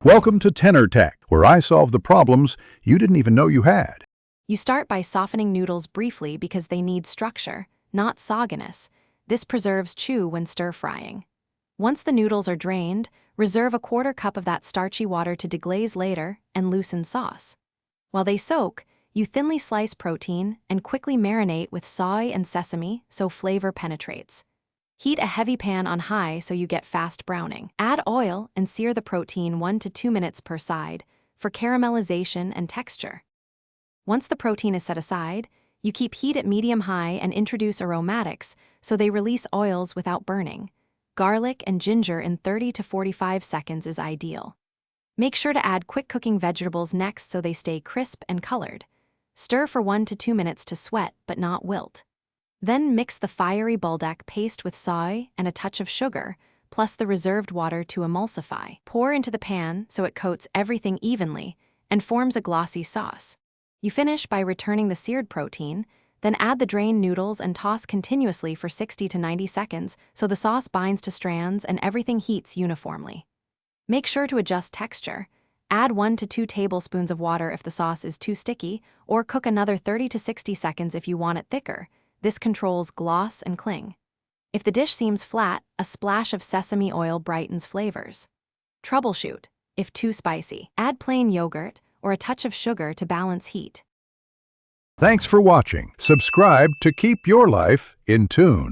Welcome to Tenor Tech, where I solve the problems you didn't even know you had. You start by softening noodles briefly because they need structure, not sogginess. This preserves chew when stir-frying. Once the noodles are drained, reserve a quarter cup of that starchy water to deglaze later and loosen sauce. While they soak, you thinly slice protein and quickly marinate with soy and sesame so flavor penetrates. Heat a heavy pan on high so you get fast browning. Add oil and sear the protein 1 to 2 minutes per side for caramelization and texture. Once the protein is set aside, you keep heat at medium-high and introduce aromatics so they release oils without burning. Garlic and ginger in 30 to 45 seconds is ideal. Make sure to add quick-cooking vegetables next so they stay crisp and colored. Stir for 1 to 2 minutes to sweat but not wilt. Then mix the fiery buldak paste with soy and a touch of sugar, plus the reserved water to emulsify. Pour into the pan so it coats everything evenly and forms a glossy sauce. You finish by returning the seared protein, then add the drained noodles and toss continuously for 60 to 90 seconds so the sauce binds to strands and everything heats uniformly. Make sure to adjust texture. Add 1 to 2 tablespoons of water if the sauce is too sticky, or cook another 30 to 60 seconds if you want it thicker. This controls gloss and cling. If the dish seems flat, a splash of sesame oil brightens flavors. Troubleshoot. If too spicy, add plain yogurt or a touch of sugar to balance heat. Thanks for watching. Subscribe to keep your life in tune.